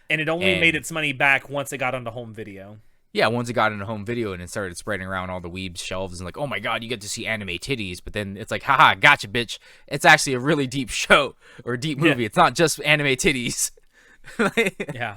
And it only made And its money back once it got onto home video. yeah, once it got into home video and it started spreading around all the weebs shelves and like, oh my god, you get to see anime titties. But then it's like, haha, gotcha, bitch. It's actually a really deep show or deep Yeah. movie. It's not just anime titties. Yeah.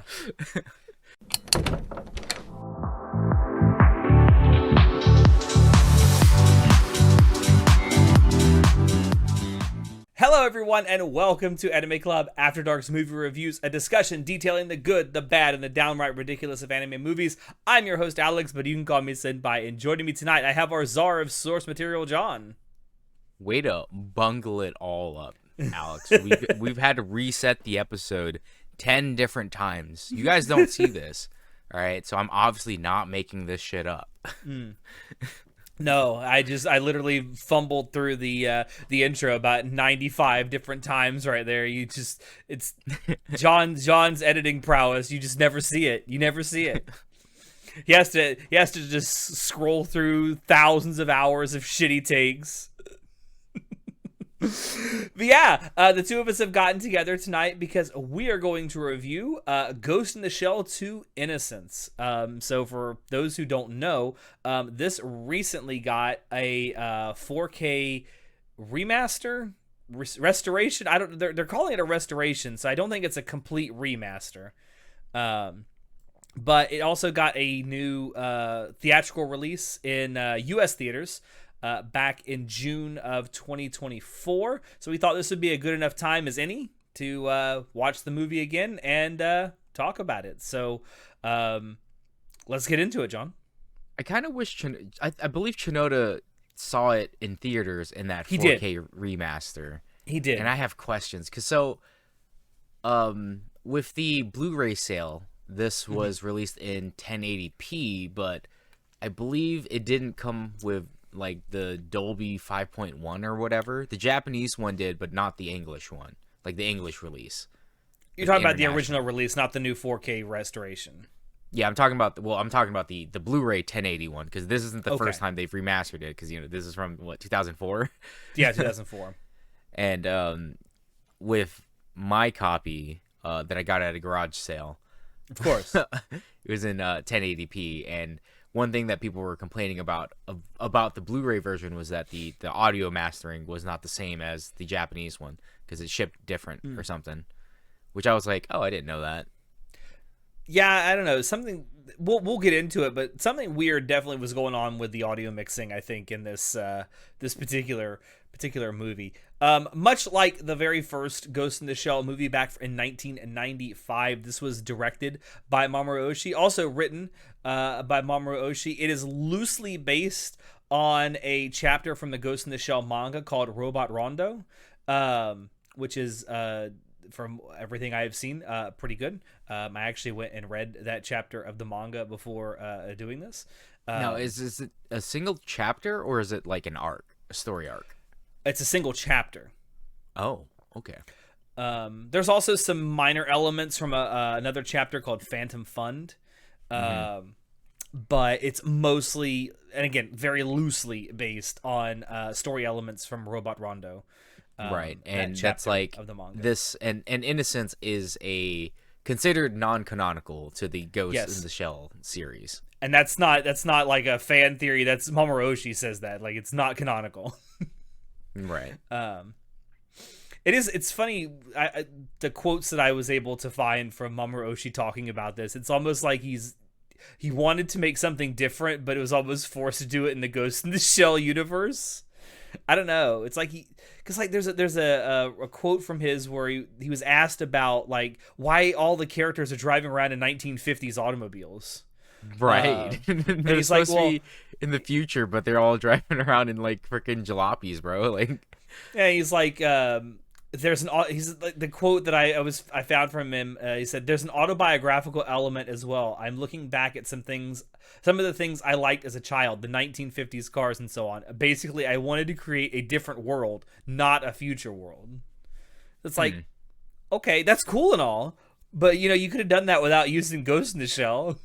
Hello, everyone, and welcome to Anime Club After Dark's Movie Reviews, a discussion detailing the good, the bad, and the downright ridiculous of anime movies. I'm your host, Alex, but you can call me Senpai. And joining me tonight, I have our czar of source material, John. Way to bungle it all up, Alex. We've had to reset the episode 10 different times. You guys don't see this, all right? So I'm obviously not making this shit up. No, I literally fumbled through the intro about 95 different times right there. It's John's editing prowess. You just never see it. You never see it. He has to just scroll through thousands of hours of shitty takes. But yeah, the two of us have gotten together tonight because we are going to review Ghost in the Shell 2 Innocence. So for those who don't know, this recently got a 4K remaster, restoration. They're calling it a restoration, so I don't think it's a complete remaster. But it also got a new theatrical release in U.S. theaters. Back in June of 2024. So we thought this would be a good enough time as any to watch the movie again and talk about it. So let's get into it, John. I kind of wish I believe Chinoda saw it in theaters in that 4K remaster. He did. And I have questions cuz with the Blu-ray sale, this was released in 1080p, but I believe it didn't come with like the Dolby 5.1 or whatever. The Japanese one did, but not the English one, like the English release. You're talking about the original release, not the new 4K restoration. Yeah, I'm talking about the Blu-ray 1080 one, because this isn't the first time they've remastered it, because this is from 2004. Yeah, 2004. And with my copy that I got at a garage sale, of course, it was in 1080p. And one thing that people were complaining about the Blu-ray version was that the audio mastering was not the same as the Japanese one, because it shipped different or something, which I was like, oh, I didn't know that. Yeah, I don't know. Something we'll get into it, but something weird definitely was going on with the audio mixing, I think, in this this particular movie. Much like the very first Ghost in the Shell movie back in 1995, this was directed by Mamoru Oshii, also written by Mamoru Oshii. It is loosely based on a chapter from the Ghost in the Shell manga called Robot Rondo, which is from everything I have seen, pretty good. I actually went and read that chapter of the manga before doing this. Now, is it a single chapter, or is it like an arc, a story arc? It's a single chapter. Oh, okay. There's also some minor elements from another chapter called Phantom Fund. But it's mostly, and again, very loosely based on story elements from Robot Rondo. Right, and that's like of the manga. This and Innocence is considered non-canonical to the Ghost in the Shell series. And that's not like a fan theory. That's Mamoru Oshii says that, like, it's not canonical. Right. It's funny, the quotes that I was able to find from Mamoru Oshii talking about this, it's almost like he wanted to make something different, but it was almost forced to do it in the Ghost in the Shell universe. I don't know. It's like because like there's a quote from his where he was asked about like why all the characters are driving around in 1950s automobiles. Right. They're he's supposed like, to be in the future, but they're all driving around in like freaking jalopies, bro. Like, yeah, he's like, he's like, the quote that I found from him. He said, "There's an autobiographical element as well. I'm looking back at some of the things I liked as a child, the 1950s cars and so on. Basically, I wanted to create a different world, not a future world." It's like, okay, that's cool and all, but you could have done that without using Ghost in the Shell,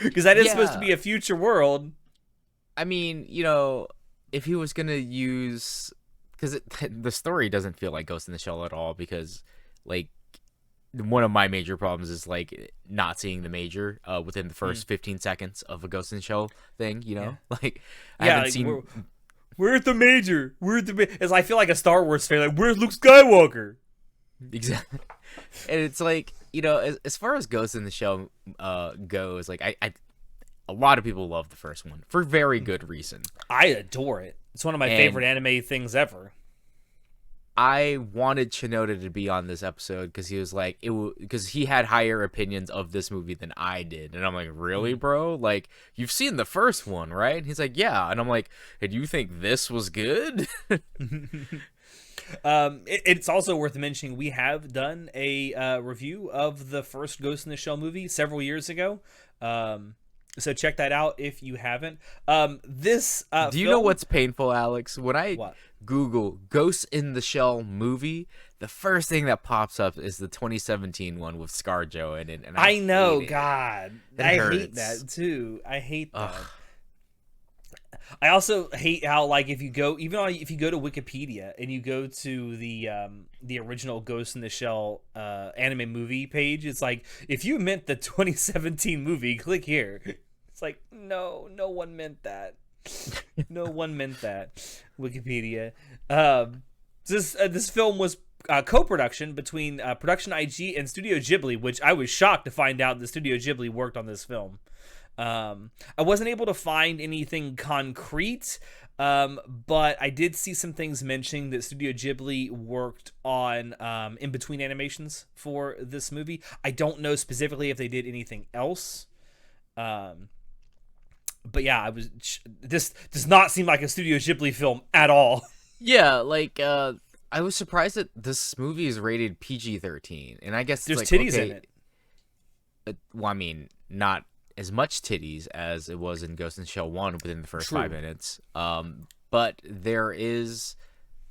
because that is supposed to be a future world. I mean, if he was gonna use, because the story doesn't feel like Ghost in the Shell at all, because like one of my major problems is like not seeing the major within the first 15 seconds of a Ghost in the Shell thing, you know? Like I Yeah, haven't like, seen we're at the major. We're at the. As I feel like a Star Wars fan. Like, where's Luke Skywalker? exactly. And it's like, you know, as far as Ghost in the Shell goes, like I a lot of people love the first one for very good reason. I adore it. It's one of my favorite anime things ever. I wanted Shinoda to be on this episode because he was like because he had higher opinions of this movie than I did, and I'm like, really, bro? Like, you've seen the first one, right? And he's like, yeah, and I'm like, and you think this was good? It's also worth mentioning we have done a review of the first Ghost in the Shell movie several years ago. So check that out if you haven't. This Do you know what's painful, Alex? When I What? Google Ghost in the Shell movie, the first thing that pops up is the 2017 one with ScarJo in it. And I know, hate it. God, It I hurts. hate that too. I hate that. Ugh. I also hate how, like, if you go if you go to Wikipedia and you go to the original Ghost in the Shell anime movie page, it's like, if you meant the 2017 movie, click here. It's like, no one meant that. No one meant that. Wikipedia. This film was co-production between Production IG and Studio Ghibli, which I was shocked to find out that Studio Ghibli worked on this film. I wasn't able to find anything concrete, but I did see some things mentioning that Studio Ghibli worked on in between animations for this movie. I don't know specifically if they did anything else. But yeah, this does not seem like a Studio Ghibli film at all. Yeah, like I was surprised that this movie is rated PG-13, and I guess There's like, titties okay, in it. Well, I mean, not as much titties as it was in Ghost in the Shell 1 within the first True. 5 minutes. But there is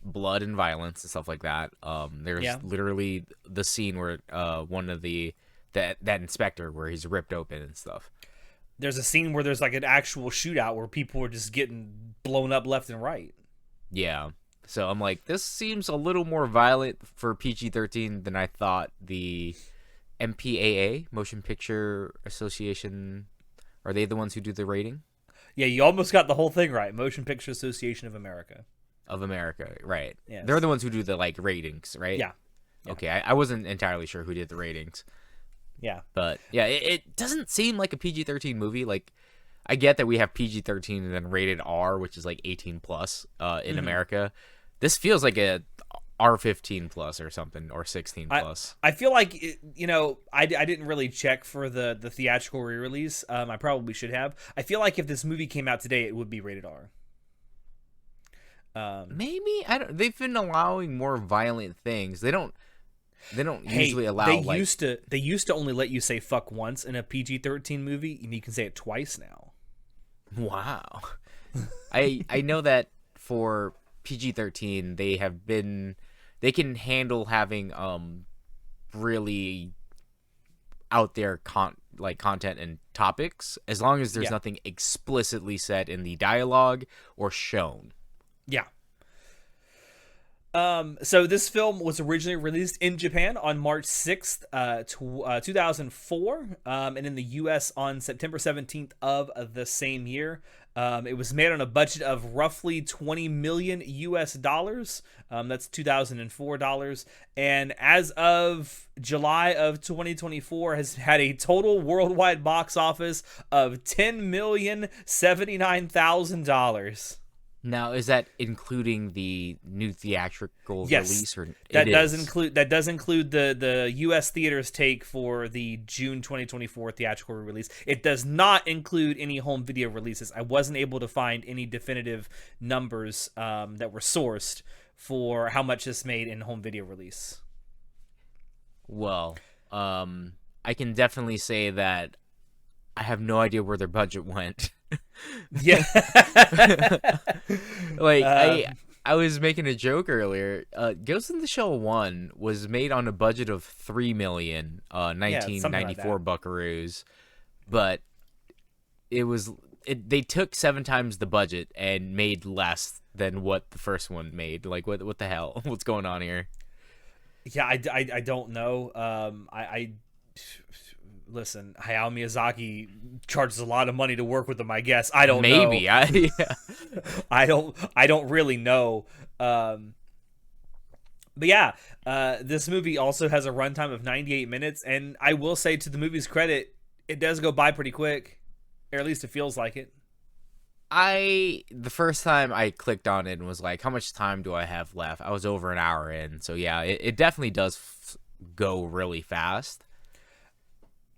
blood and violence and stuff like that. There's literally the scene where one of that inspector where he's ripped open and stuff. There's a scene where there's like an actual shootout where people are just getting blown up left and right. Yeah. So I'm like, this seems a little more violent for PG-13 than I thought. The MPAA, Motion Picture Association, are they the ones who do the rating? Yeah, you almost got the whole thing right. Motion Picture Association of America. Of America, right. Yes. They're the ones who do the like ratings, right? Yeah. Okay, I wasn't entirely sure who did the ratings. Yeah. But yeah, it doesn't seem like a PG-13 movie. Like, I get that we have PG-13 and then rated R, which is like 18 plus in America. This feels like a R15 plus or something, or 16 plus. I feel like, I didn't really check for the theatrical re-release. I probably should have. I feel like if this movie came out today, it would be rated R. Maybe they've been allowing more violent things. They don't usually allow. They used to only let you say fuck once in a PG-13 movie, and you can say it twice now. Wow. I know that for PG-13 they can handle having really out there content and topics as long as there's nothing explicitly said in the dialogue or shown. Yeah. So this film was originally released in Japan on March 6th, 2004, and in the U.S. on September 17th of the same year. It was made on a budget of roughly $20 million US. That's $2004. And as of July of 2024, has had a total worldwide box office of $10,079,000. Now, is that including the new theatrical release? Or that does include the U.S. theaters take for the June 2024 theatrical release. It does not include any home video releases. I wasn't able to find any definitive numbers that were sourced for how much this made in home video release. Well, I can definitely say that I have no idea where their budget went. Yeah. Like I was making a joke earlier. Ghost in the Shell 1 was made on a budget of 3 million 1994 buckaroos, but they took 7 times the budget and made less than what the first one made. Like what the hell? What's going on here? Yeah, I don't know. I listen. Hayao Miyazaki charges a lot of money to work with him. I guess I don't know. Maybe I yeah. I don't really know. Um, but yeah, this movie also has a runtime of 98 minutes, and I will say to the movie's credit, it does go by pretty quick, or at least it feels like it. The first time I clicked on it and was like, how much time do I have left? I was over an hour in, so yeah, it definitely does go really fast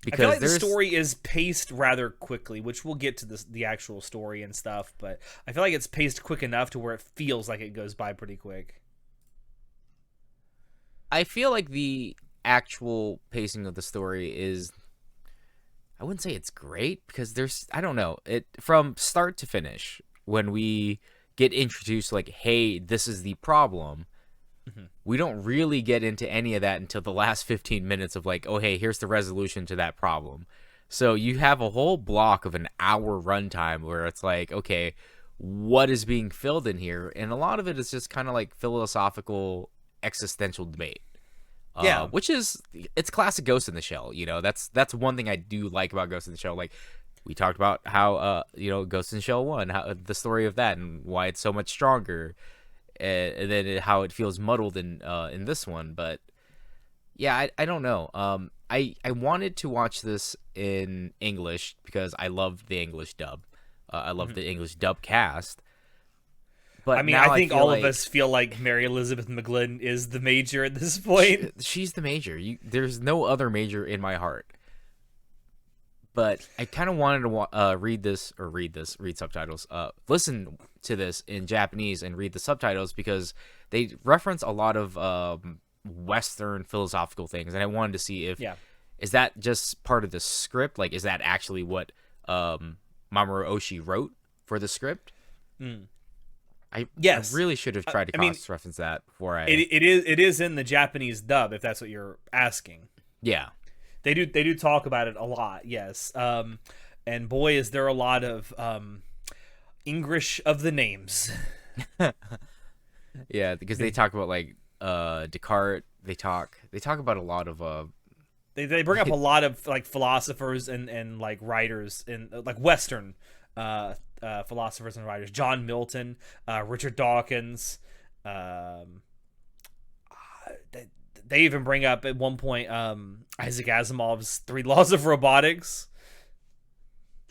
I feel because like the there's story is paced rather quickly, which we'll get to the actual story and stuff, but I feel like it's paced quick enough to where it feels like it goes by pretty quick. I feel like the actual pacing of the story is, I wouldn't say it's great because there's, I don't know, it from start to finish when we get introduced like, hey, this is the problem. Mhm. We don't really get into any of that until the last 15 minutes of like, oh, hey, here's the resolution to that problem. So you have a whole block of an hour runtime where it's like, okay, what is being filled in here? And a lot of it is just kind of like philosophical, existential debate. Yeah. Which is, it's classic Ghost in the Shell. You know, that's one thing I do like about Ghost in the Shell. Like we talked about how Ghost in the Shell 1, how the story of that and why it's so much stronger, and then how it feels muddled in this one. But yeah, I don't know. I wanted to watch this in English because I love the English dub. I love the English dub cast. I But mean, I now I think feel all of like us feel like Mary Elizabeth McGlynn is the major at this point. she's the major. There's no other major in my heart. But I kind of wanted to read subtitles. Listen to this in Japanese and read the subtitles because they reference a lot of Western philosophical things, and I wanted to see if Yeah. is that just part of the script? Like, is that actually what Mamoru Oshii wrote for the script? Mm. I Yes. really should have tried to I mean, cross-reference that before I. it is in the Japanese dub, if that's what you're asking. Yeah. They do talk about it a lot, yes. And boy, is there a lot of English of the names. Yeah, because they talk about like Descartes. They talk about a lot of They bring up a lot of like philosophers and like writers in like Western philosophers and writers. John Milton, Richard Dawkins. They even bring up at one point Isaac Asimov's Three Laws of Robotics.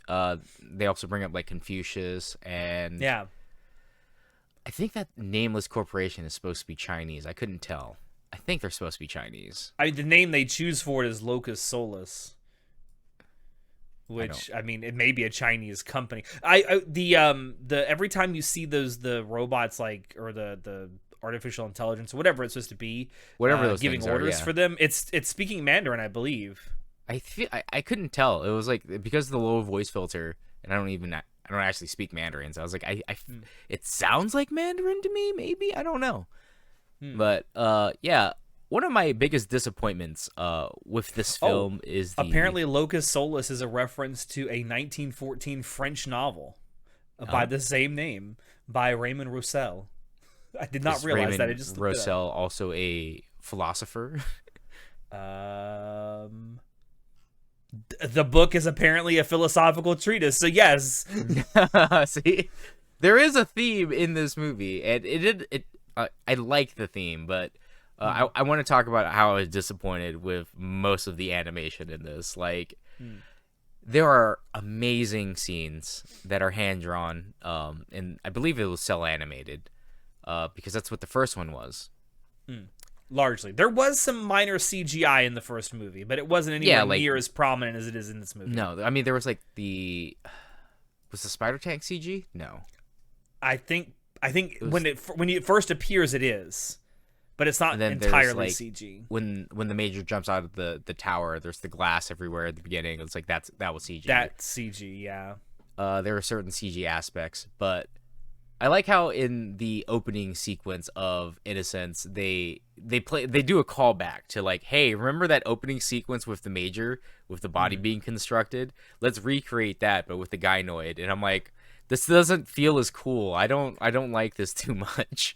they also bring up like Confucius, and Yeah. I think that nameless corporation is supposed to be Chinese. I couldn't tell. I think they're supposed to be Chinese. I mean, the name they choose for it is Locus Solus, which I mean, it may be a Chinese company. The every time you see the robots like or the artificial intelligence, whatever it's supposed to be, Whatever those giving things are, orders yeah. for them, it's speaking Mandarin, I believe. I couldn't tell. It was like because of the low voice filter, and I don't actually speak Mandarin. So I was like, it sounds like Mandarin to me. Maybe I don't know. But yeah, one of my biggest disappointments with this film is Apparently Locus Solus is a reference to a 1914 French novel by the same name by Raymond Roussel. I did not realize that. I just looked it up. Roussel also a philosopher. The book is apparently a philosophical treatise, so yes. See, there is a theme in this movie, and I like the theme, but I want to talk about how I was disappointed with most of the animation in this. Like, there are amazing scenes that are hand drawn, and I believe it was cell animated, because that's what the first one was. Largely. There was some minor CGI in the first movie, but it wasn't anywhere near as prominent as it is in this movie. No, I mean there was like was the spider tank CG? No. I think when it first appears it is, but it's not entirely CG. When the major jumps out of the tower, there's the glass everywhere at the beginning. It's like that was CG. That's CG, yeah. There are certain CG aspects, but I like how in the opening sequence of Innocence, they do a callback to like, hey, remember that opening sequence with the major with the body being constructed? Let's recreate that, but with the gynoid. And I'm like, this doesn't feel as cool. I don't like this too much.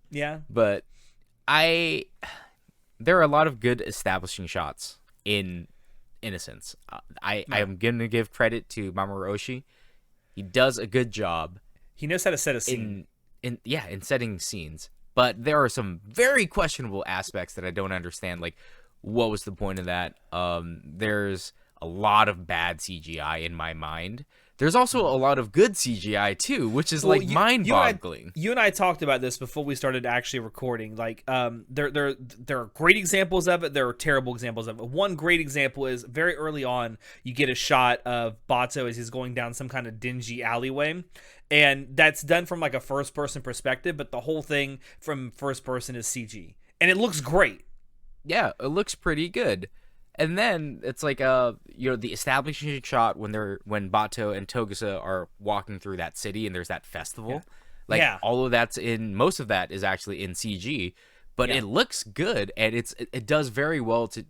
Yeah. But I there are a lot of good establishing shots in Innocence. I am gonna give credit to Mamoru Oshii. He does a good job He knows how to set a scene. in setting scenes, but there are some very questionable aspects that I don't understand. Like, what was the point of that? There's a lot of bad CGI in my mind. There's also a lot of good CGI too, which is like mind-boggling. You and I talked about this before we started actually recording. Like, there are great examples of it. There are terrible examples of it. One great example is very early on. You get a shot of Bato as he's going down some kind of dingy alleyway, and that's done from like a first-person perspective. But the whole thing from first person is CG, and it looks great. Yeah, it looks pretty good. And then it's like the establishing shot when Bato and Togusa are walking through that city and there's that festival. All of most of that is actually in CG, but it looks good, and it does very well to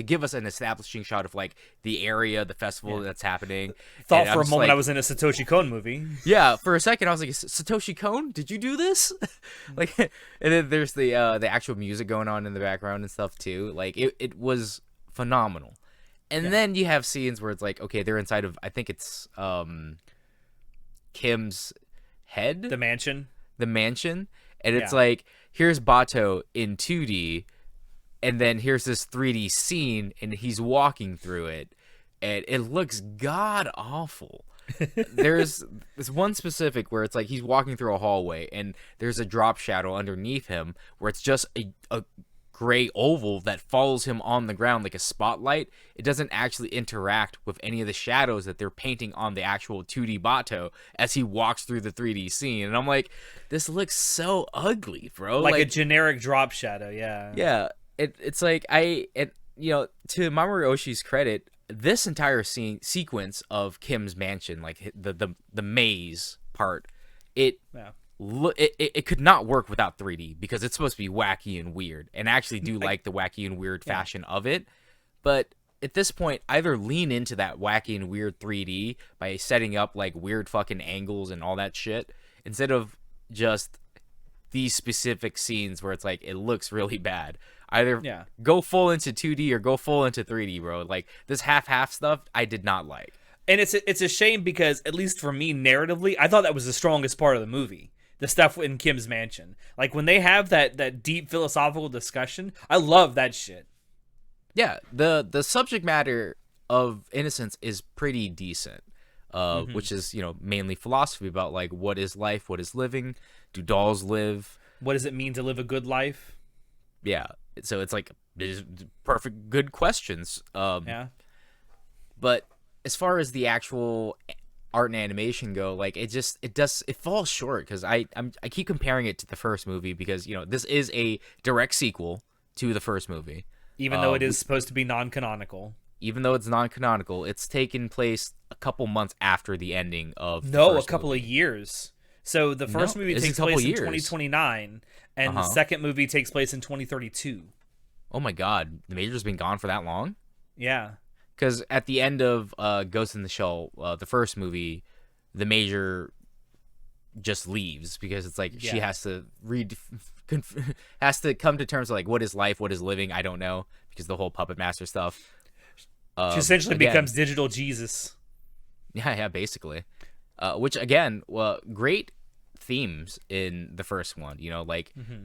give us an establishing shot of like the area, the festival that's happening. Thought for a moment I was in a Satoshi Kon movie. Yeah, for a second I was like, Satoshi Kon, did you do this? Like, and then there's the actual music going on in the background and stuff too. Like, it was phenomenal. And then you have scenes where it's like, okay, they're inside of, I think it's Kim's head, The mansion, and it's like, here's Bato in 2D. And then here's this 3D scene, and he's walking through it, and it looks god-awful. There's this one specific where it's like he's walking through a hallway, and there's a drop shadow underneath him where it's just a gray oval that follows him on the ground like a spotlight. It doesn't actually interact with any of the shadows that they're painting on the actual 2D Bato as he walks through the 3D scene. And I'm like, this looks so ugly, bro. Like a generic drop shadow, yeah. Yeah. It's like to Mamoru Oshii's credit, this entire sequence of Kim's mansion, like the maze part, it could not work without 3D because it's supposed to be wacky and weird, and I actually do like the wacky and weird fashion of it. But at this point, either lean into that wacky and weird 3D by setting up like weird fucking angles and all that shit, instead of just these specific scenes where it's like it looks really bad. Either go full into 2D or go full into 3D, bro. Like, this half stuff, I did not like. And it's a shame because, at least for me, narratively, I thought that was the strongest part of the movie. The stuff in Kim's mansion. Like, when they have that deep philosophical discussion, I love that shit. Yeah, the subject matter of Innocence is pretty decent, which is, mainly philosophy about, like, what is life, what is living, do dolls live? What does it mean to live a good life? Yeah. So it's like perfect, good questions. But as far as the actual art and animation go, like it falls short because I keep comparing it to the first movie because this is a direct sequel to the first movie, even though it is supposed to be non-canonical. Even though it's non-canonical, it's taken place a couple months after the ending of a couple of years. So the first movie takes place in 2029, and the second movie takes place in 2032. Oh my god, the Major's been gone for that long? Yeah. Because at the end of Ghost in the Shell, the first movie, the Major just leaves because it's like she has to has to come to terms with like what is life, what is living, I don't know, because the whole Puppet Master stuff. She essentially becomes digital Jesus. Yeah, basically. Which again, great themes in the first one.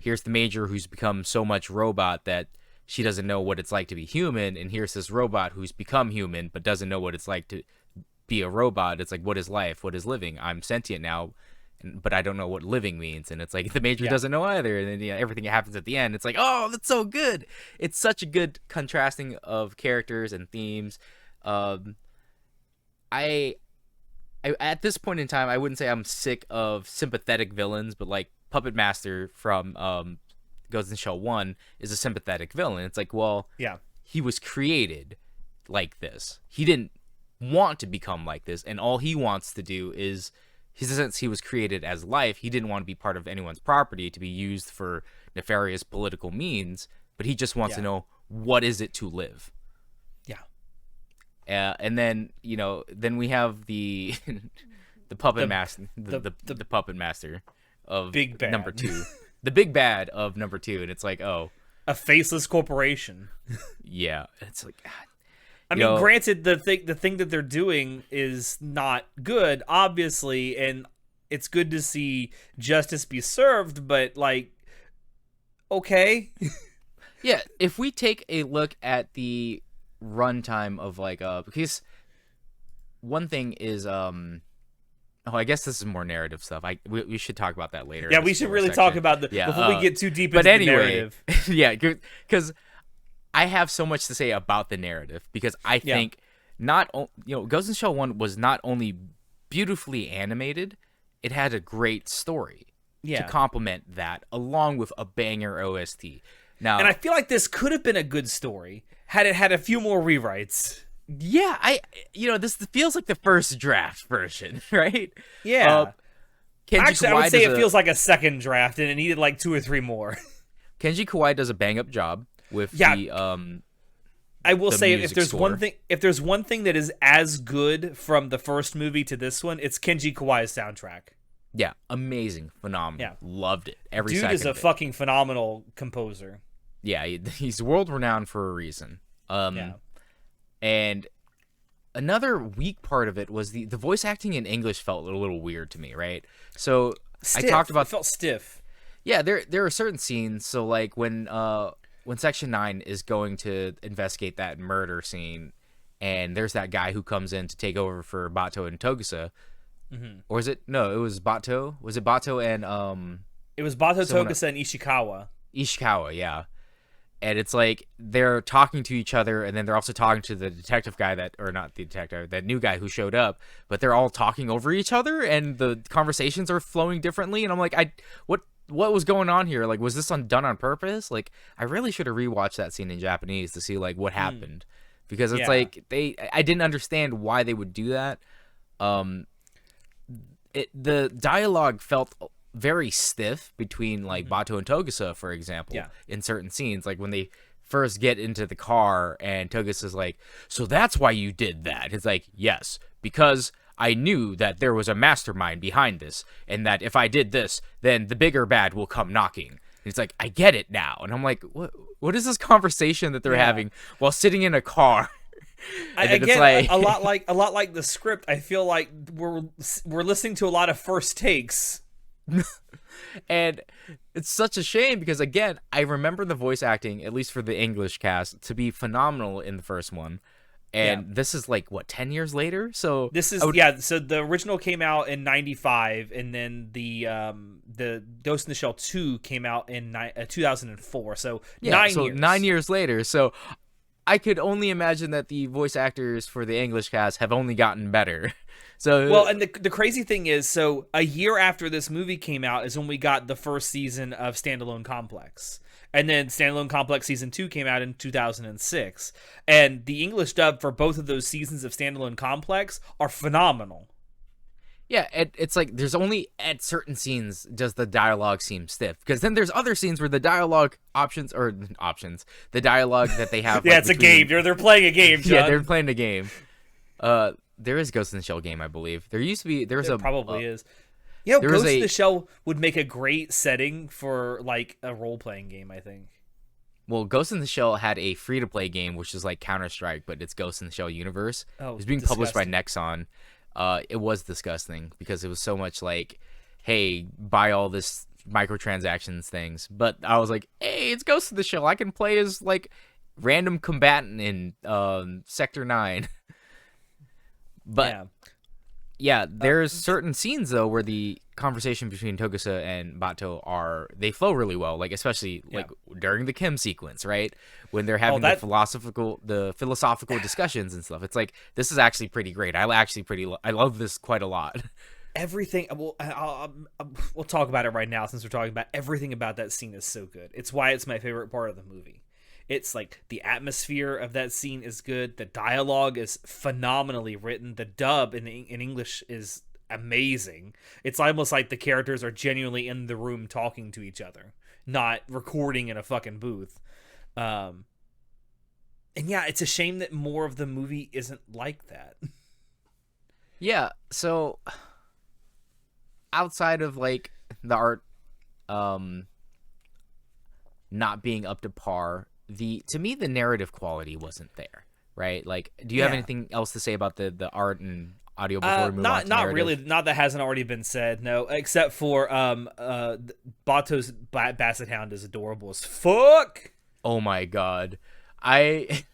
Here's the Major who's become so much robot that she doesn't know what it's like to be human, and here's this robot who's become human but doesn't know what it's like to be a robot. It's like, what is life? What is living? I'm sentient now, but I don't know what living means. And it's like the Major doesn't know either. And then everything that happens at the end, it's like, oh, that's so good. It's such a good contrasting of characters and themes. I at this point in time, I wouldn't say I'm sick of sympathetic villains, but like Puppet Master from Ghost in the Shell 1 is a sympathetic villain. It's like, well, he was created like this. He didn't want to become like this, and all he wants to do is, since he was created as life, he didn't want to be part of anyone's property to be used for nefarious political means, but he just wants to know, what is it to live? And then then we have the the Puppet Master, the Puppet Master of Big Bad. number 2, the big bad of number 2, and it's like, oh, A faceless corporation. yeah, it's like, God. I mean, granted, the thing that they're doing is not good, obviously, and it's good to see justice be served, but like, okay. Yeah, if we take a look at the runtime of like because one thing is I guess this is more narrative stuff. We should talk about that later. Yeah, we should really talk about before we get too deep into the narrative. Yeah, because I have so much to say about the narrative, because I think Ghost in the Shell 1 was not only beautifully animated, it had a great story to complement that, along with a banger OST. Now, and I feel like this could have been a good story had it had a few more rewrites. Yeah, this feels like the first draft version, right? Yeah. Actually, Kawai I would say it feels like a second draft, and it needed like 2 or 3 more. Kenji Kawai does a bang up job with the I will say, if there's score. one thing that is as good from the first movie to this one, it's Kenji Kawai's soundtrack. Yeah, amazing, phenomenal. Yeah. Loved it. Every dude second is a fucking phenomenal composer. Yeah, he's world renowned for a reason. And another weak part of it was the voice acting in English felt a little weird to me, right? So stiff. I talked about it felt stiff. Yeah, there are certain scenes. So like when Section 9 is going to investigate that murder scene, and there's that guy who comes in to take over for Bato and Togusa. Mm-hmm. Or is it? No, it was Bato. Was it Bato and It was Bato, Togusa, and Ishikawa. Ishikawa, yeah. And it's like they're talking to each other, and then they're also talking to the detective guy that new guy who showed up, but they're all talking over each other, and the conversations are flowing differently. And I'm like, what was going on here? Like, was this done on purpose? Like, I really should have rewatched that scene in Japanese to see like what happened, because it's like I didn't understand why they would do that. The dialogue felt very stiff between like Bato and Togusa, for example, in certain scenes, like when they first get into the car and Togusa's like, so that's why you did that. It's like, yes, because I knew that there was a mastermind behind this, and that if I did this, then the bigger bad will come knocking. And it's like, I get it now. And I'm like, what is this conversation that they're having while sitting in a car? Again, like, a lot like the script. I feel like we're listening to a lot of first takes. And it's such a shame, because again, I remember the voice acting, at least for the English cast, to be phenomenal in the first one. And this is like, what, 10 years later? So this is so the original came out in 95, and then the Ghost in the Shell 2 came out in 2004. So 9 years. 9 years later. So I could only imagine that the voice actors for the English cast have only gotten better. So well, and the crazy thing is, so a year after this movie came out is when we got the first season of Standalone Complex. And then Standalone Complex Season 2 came out in 2006. And the English dub for both of those seasons of Standalone Complex are phenomenal. Yeah, it's like there's only at certain scenes does the dialogue seem stiff. Because then there's other scenes where the dialogue the dialogue that they have. Yeah, it's between... a game. They're playing a game, John. Yeah, they're playing a game. There is Ghost in the Shell game, I believe. There used to be. Probably is. You know, Ghost in the Shell would make a great setting for like a role-playing game, I think. Well, Ghost in the Shell had a free-to-play game, which is like Counter-Strike, but it's Ghost in the Shell universe. Oh, it was being published by Nexon. It was disgusting because it was so much like, hey, buy all this microtransactions things. But I was like, hey, it's Ghost in the Shell. I can play as like random combatant in Sector 9. But yeah, there's certain scenes though where the conversation between Togusa and Bato they flow really well, like especially like during the Kim sequence, right? When they're having the philosophical discussions and stuff. It's like, this is actually pretty great. I love this quite a lot. Everything, we'll talk about it right now since we're talking about everything about that scene is so good. It's why it's my favorite part of the movie. It's like the atmosphere of that scene is good. The dialogue is phenomenally written. The dub in English is amazing. It's almost like the characters are genuinely in the room talking to each other, not recording in a fucking booth. And yeah, it's a shame that more of the movie isn't like that. Yeah, so outside of like the art, not being up to par. To me, the narrative quality wasn't there, right? Like, do you have anything else to say about the art and audio before we move on to not narrative? really, not that hasn't already been said, no, except for Bato's Basset Hound is adorable as fuck. Oh my god. I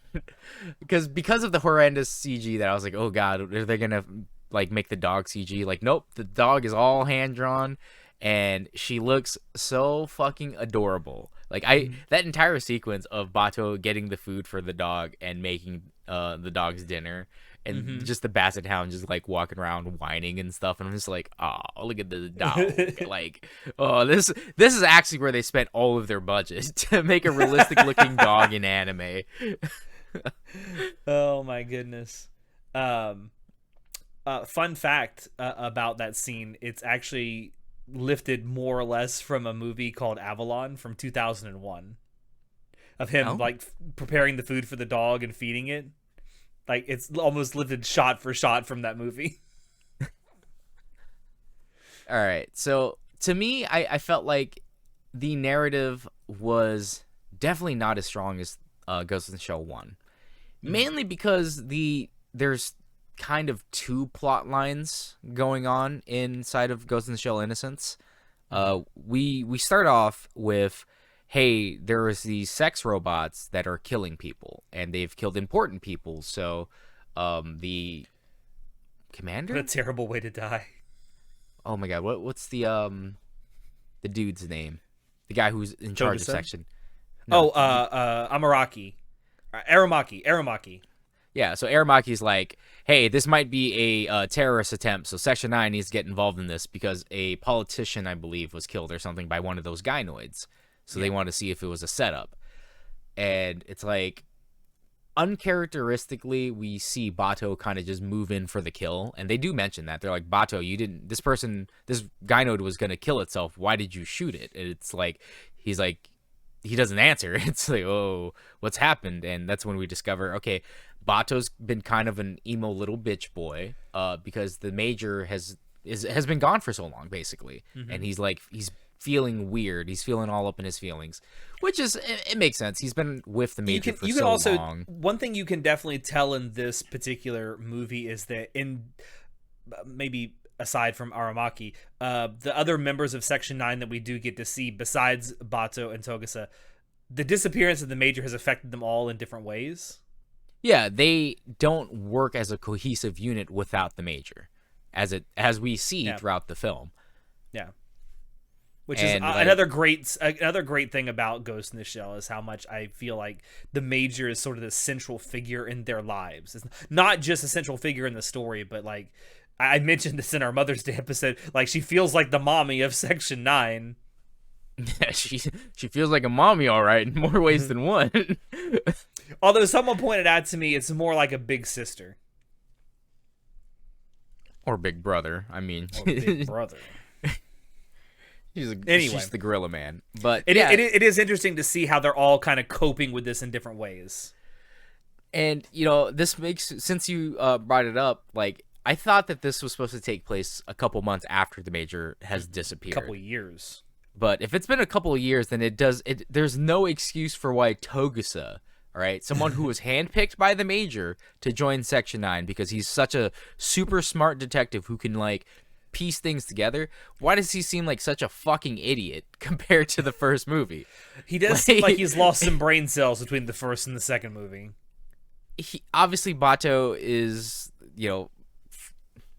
because of the horrendous CG that I was like, oh god, are they gonna like make the dog CG? Like, nope, the dog is all hand drawn, and she looks so fucking adorable. Like that entire sequence of Bato getting the food for the dog and making the dog's dinner, and just the Basset Hound just like walking around whining and stuff, and I'm just like, oh, look at the dog. Like, oh, this is actually where they spent all of their budget to make a realistic looking dog in anime. Oh my goodness. Fun fact about that scene, it's actually lifted more or less from a movie called Avalon from 2001 of him like preparing the food for the dog and feeding it. Like, it's almost lifted shot for shot from that movie. All right, so to me, I felt like the narrative was definitely not as strong as Ghost in the Shell 1. Mainly because there's kind of two plot lines going on inside of Ghost in the Shell Innocence. We start off with, hey, there is these sex robots that are killing people, and they've killed important people. So, the commander? What a terrible way to die. Oh my god, what's the dude's name? The guy who's in charge of section. No. Aramaki. Aramaki. Yeah, so Aramaki's like, hey, this might be a terrorist attempt, so Section 9 needs to get involved in this because a politician, I believe, was killed or something by one of those gynoids. So they want to see if it was a setup. And it's like, uncharacteristically, we see Bato kind of just move in for the kill. And they do mention that. They're like, Bato, this gynoid was going to kill itself. Why did you shoot it? And it's like, he's like, he doesn't answer. It's like, oh, what's happened? And that's when we discover, okay, Bato's been kind of an emo little bitch boy, because the major has been gone for so long, basically. And he's feeling weird. He's feeling all up in his feelings, which is, it makes sense. He's been with the major for so long. One thing you can definitely tell in this particular movie is that maybe aside from Aramaki, the other members of Section 9 that we do get to see besides Bato and Togusa, the disappearance of the major has affected them all in different ways. Yeah, they don't work as a cohesive unit without the major, as we see throughout the film. Yeah. Which is another great thing about Ghost in the Shell is how much I feel like the major is sort of the central figure in their lives. It's not just a central figure in the story, but like I mentioned this in our Mother's Day episode, like she feels like the mommy of Section 9. Yeah, she feels like a mommy, all right, in more ways than one. Although someone pointed out to me it's more like a big sister. Or big brother, I mean. Or big brother. She's the gorilla man. But it is interesting to see how they're all kind of coping with this in different ways. And, this makes, since you brought it up, like, I thought that this was supposed to take place a couple months after the major has disappeared. A couple years. But if it's been a couple of years, then there's no excuse for why Togusa, all right, someone who was handpicked by the major to join Section 9 because he's such a super smart detective who can, like, piece things together. Why does he seem like such a fucking idiot compared to the first movie? He does seem like he's lost some brain cells between the first and the second movie. Obviously, Bato is,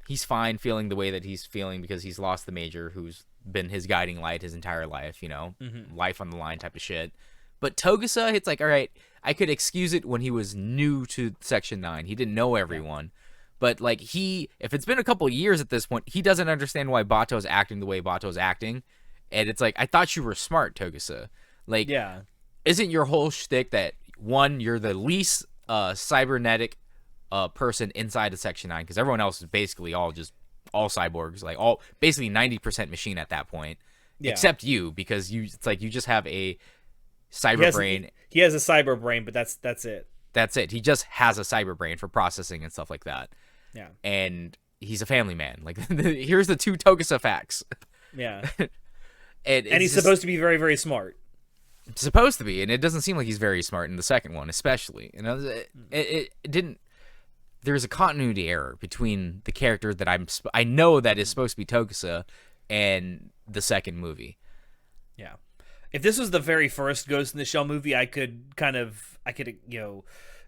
he's fine feeling the way that he's feeling because he's lost the major who's been his guiding light his entire life, life on the line type of shit. But Togusa, it's like, all right, I could excuse it when he was new to Section 9. He didn't know everyone. But, like, if it's been a couple of years at this point, he doesn't understand why Bato's acting the way Bato's acting. And it's like, I thought you were smart, Togusa. Like, isn't your whole shtick that, one, you're the least cybernetic person inside of Section 9? Because everyone else is basically all cyborgs. Like, all basically 90% machine at that point. Yeah. Except you, because it's like you just have a cyber brain. He has a cyber brain, but that's it. That's it. He just has a cyber brain for processing and stuff like that. Yeah. And he's a family man. Like, here's the 2 Togusa facts. Yeah. and he's supposed to be very, very smart. supposed to be, and it doesn't seem like he's very smart in the second one, especially. You know, it didn't. There's a continuity error between the character that I know that is supposed to be Tokusa and the second movie. Yeah. If this was the very first Ghost in the Shell movie, I could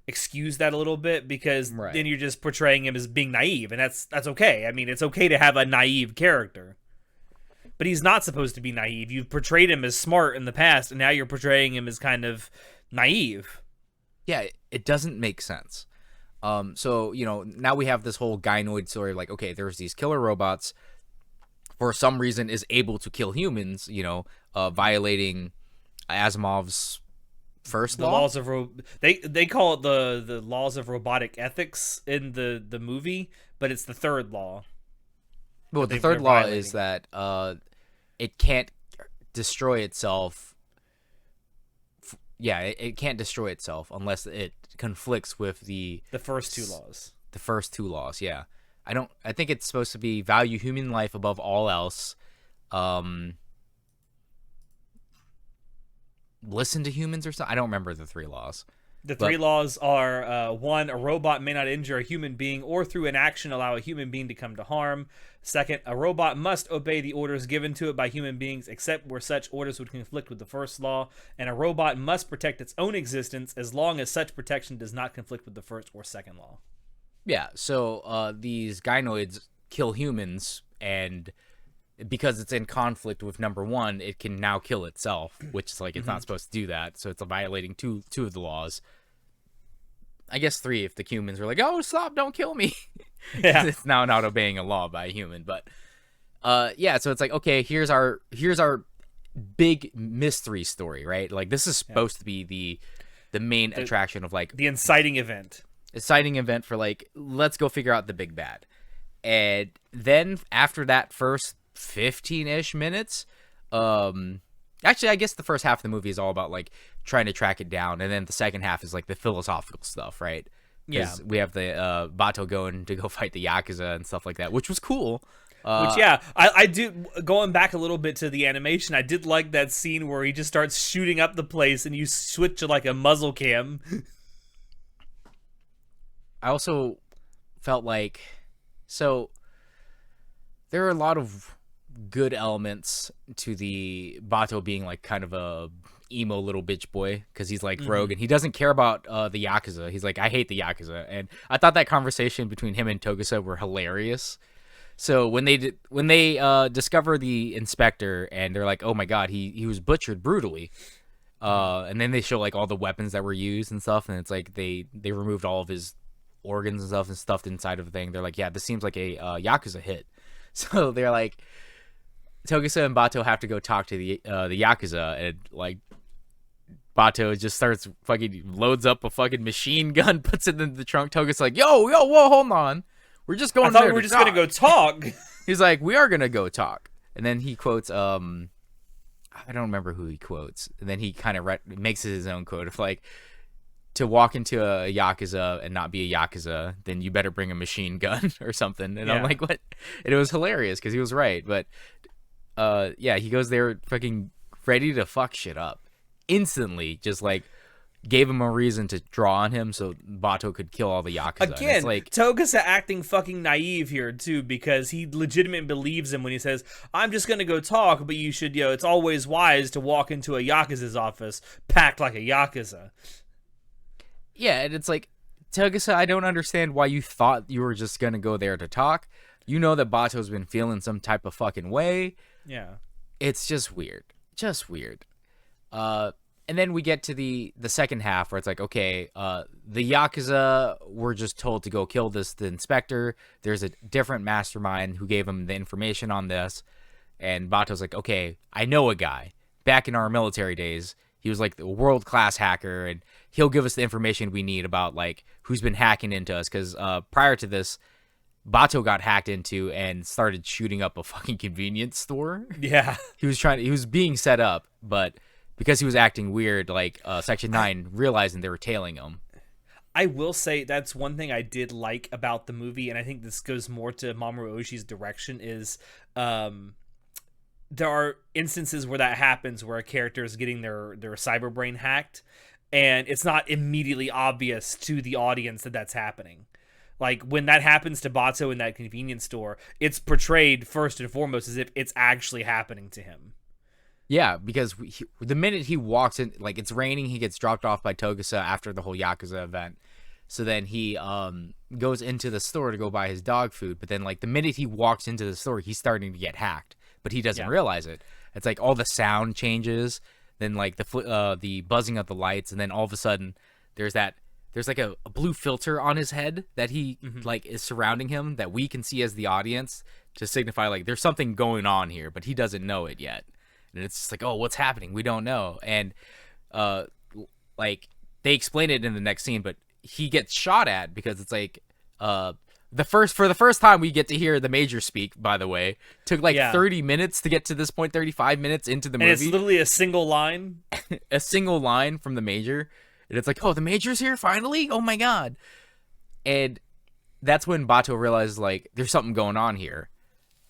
excuse that a little bit, because then you're just portraying him as being naive, and that's okay. I mean, it's okay to have a naive character. But he's not supposed to be naive. You've portrayed him as smart in the past, and now you're portraying him as kind of naive. Yeah, it doesn't make sense. So, now we have this whole gynoid story of like, okay, there's these killer robots, for some reason is able to kill humans, violating Asimov's first law. Laws of they call it the laws of robotic ethics in the movie, but it's the third law. Well, the third law is that it can't destroy itself. Yeah, it can't destroy itself unless it conflicts with the first two laws. The first two laws, yeah. I think it's supposed to be value human life above all else. Listen to humans or something. I don't remember the three laws. The three laws are 1, a robot may not injure a human being or through an action allow a human being to come to harm. 2nd, a robot must obey the orders given to it by human beings except where such orders would conflict with the first law. And a robot must protect its own existence as long as such protection does not conflict with the first or second law. Yeah, so these gynoids kill humans, and because it's in conflict with number 1, it can now kill itself, which is like it's not supposed to do that. So it's violating two of the laws. I guess 3 if the humans are like, oh, stop, don't kill me. Yeah. It's now not obeying a law by a human. But yeah, so it's like, okay, here's our big mystery story, right? Like this is supposed to be the main attraction of like the inciting event. Exciting event for like, let's go figure out the big bad. And then after that first 15-ish minutes, actually I guess the first half of the movie is all about like trying to track it down, and then the second half is like the philosophical stuff, right? Yeah, we have the Bato going to go fight the Yakuza and stuff like that, which was cool. I do, going back a little bit to the animation, I did like that scene where he just starts shooting up the place and you switch to like a muzzle cam. I also felt like, so there are a lot of good elements to the Bato being like kind of a emo little bitch boy, because he's like rogue and he doesn't care about the Yakuza. He's like, I hate the Yakuza. And I thought that conversation between him and Togusa were hilarious. So when they discover the inspector and they're like, oh my god, he was butchered brutally, and then they show like all the weapons that were used and stuff, and it's like they removed all of his organs and stuff and stuffed inside of a thing. They're like, yeah, this seems like a Yakuza hit. So they're like, Togusa and Bato have to go talk to the Yakuza, and like Bato just starts fucking loads up a fucking machine gun, puts it in the trunk. Togusa's like, yo, whoa, hold on, we're just going. I thought we were just gonna go talk. He's like, we are gonna go talk, and then he quotes I don't remember who he quotes, and then he kind of makes it his own quote of like, to walk into a Yakuza and not be a Yakuza, then you better bring a machine gun or something. And I'm like, what? And it was hilarious because he was right. But yeah, he goes there fucking ready to fuck shit up instantly. Just like gave him a reason to draw on him so Bato could kill all the Yakuza. Again, like, Togusa acting fucking naive here too, because he legitimately believes him when he says, I'm just gonna go talk, but you should, it's always wise to walk into a Yakuza's office packed like a Yakuza. Yeah, and it's like, Togusa, I don't understand why you thought you were just gonna go there to talk. You know that Bato's been feeling some type of fucking way. Yeah. It's just weird. Just weird. And then we get to the second half where it's like, okay, the Yakuza were just told to go kill the inspector. There's a different mastermind who gave him the information on this. And Bato's like, okay, I know a guy. Back in our military days, he was like the world-class hacker, and he'll give us the information we need about like who's been hacking into us. Because prior to this, Bato got hacked into and started shooting up a fucking convenience store. Yeah, he was being set up, but because he was acting weird, like Section 9 realizing they were tailing him. I will say that's one thing I did like about the movie, and I think this goes more to Mamoru Oshii's direction, is there are instances where that happens, where a character is getting their cyber brain hacked, and it's not immediately obvious to the audience that that's happening. Like when that happens to Bato in that convenience store, it's portrayed first and foremost as if it's actually happening to him. Yeah, because the minute he walks in, like it's raining, he gets dropped off by Togusa after the whole Yakuza event. So then he goes into the store to go buy his dog food. But then like the minute he walks into the store, he's starting to get hacked, but he doesn't realize it. It's like all the sound changes, then like the buzzing of the lights, and then all of a sudden there's like a blue filter on his head that he like is surrounding him that we can see as the audience to signify like there's something going on here, but he doesn't know it yet. And it's just like, oh, what's happening? We don't know. And like they explain it in the next scene, but he gets shot at because it's like for the first time we get to hear the Major speak, by the way. Took like 30 minutes to get to this point, 35 minutes into the movie. And it's literally a single line. A single line from the Major. And it's like, oh, the Major's here finally? Oh my god. And that's when Bato realizes like there's something going on here.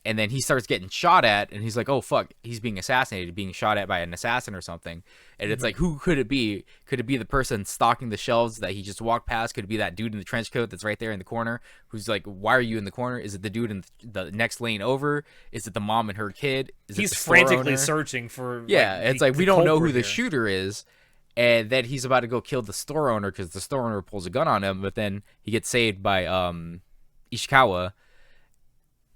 And then he starts getting shot at, and he's like, oh, fuck, he's being assassinated, being shot at by an assassin or something. And it's like, who could it be? Could it be the person stocking the shelves that he just walked past? Could it be that dude in the trench coat that's right there in the corner who's like, why are you in the corner? Is it the dude in the next lane over? Is it the mom and her kid? He's frantically searching for... Yeah, it's like, we don't know who the shooter is. And then he's about to go kill the store owner because the store owner pulls a gun on him, but then he gets saved by Ishikawa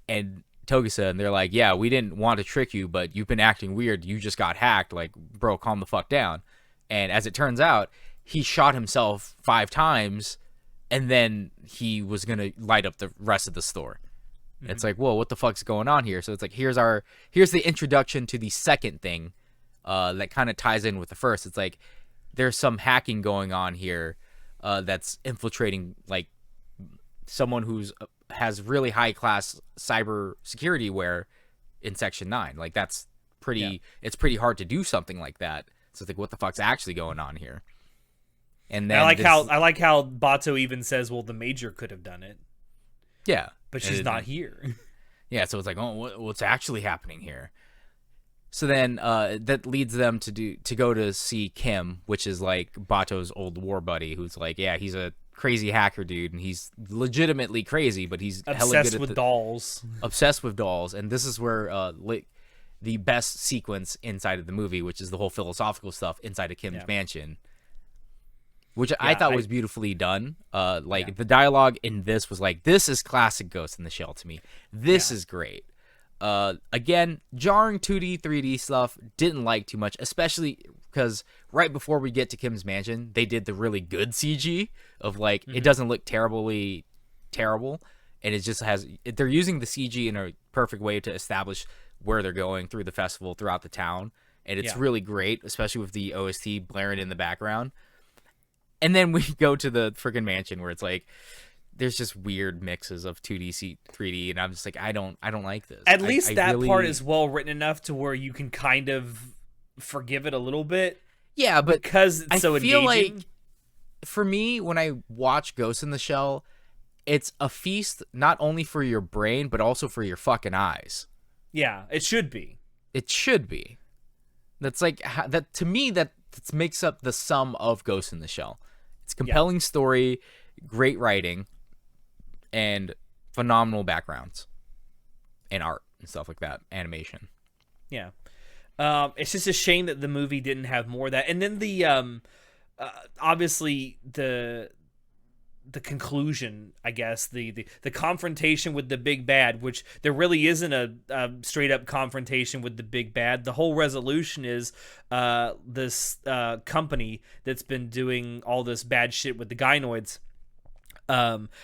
and Togusa, and they're like, yeah, we didn't want to trick you, but you've been acting weird. You just got hacked. Like, bro, calm the fuck down. And as it turns out, he shot himself 5 times, and then he was going to light up the rest of the store. It's like, whoa, what the fuck's going on here? So it's like, here's the introduction to the second thing that kind of ties in with the first. It's like, there's some hacking going on here that's infiltrating, like, someone who's has really high class cyber security wear in Section 9. Like that's pretty it's pretty hard to do something like that. So it's like, what the fuck's actually going on here? And then I like how Bato even says, well, the Major could have done it. Yeah. But she's not here. Yeah, so it's like, oh, what's actually happening here? So then that leads them to go to see Kim, which is like Bato's old war buddy, who's like, yeah, he's a crazy hacker dude, and he's legitimately crazy, but he's obsessed with dolls. Obsessed with dolls, and this is where the best sequence inside of the movie, which is the whole philosophical stuff inside of Kim's mansion, which I thought was beautifully done. The dialogue in this was like, this is classic Ghost in the Shell to me. This is great. Again, jarring 2D, 3D stuff, didn't like too much, especially because right before we get to Kim's mansion, they did the really good CG of like, it doesn't look terribly terrible, and it just they're using the CG in a perfect way to establish where they're going through the festival, throughout the town, and it's really great, especially with the OST blaring in the background. And then we go to the freaking mansion where it's like, there's just weird mixes of 2D, 3D, and I'm just like, I don't like this. At least that part is well written enough to where you can kind of forgive it a little bit. Yeah, but because it's so engaging. I feel like, for me, when I watch Ghost in the Shell, it's a feast not only for your brain, but also for your fucking eyes. Yeah, it should be. It should be. That's like, that to me, that makes up the sum of Ghost in the Shell. It's compelling story, great writing, and phenomenal backgrounds and art and stuff like that, animation. Yeah. It's just a shame that the movie didn't have more of that. And then the obviously the conclusion, I guess, the confrontation with the big bad, which there really isn't a straight up confrontation with the big bad. The whole resolution is this company that's been doing all this bad shit with the gynoids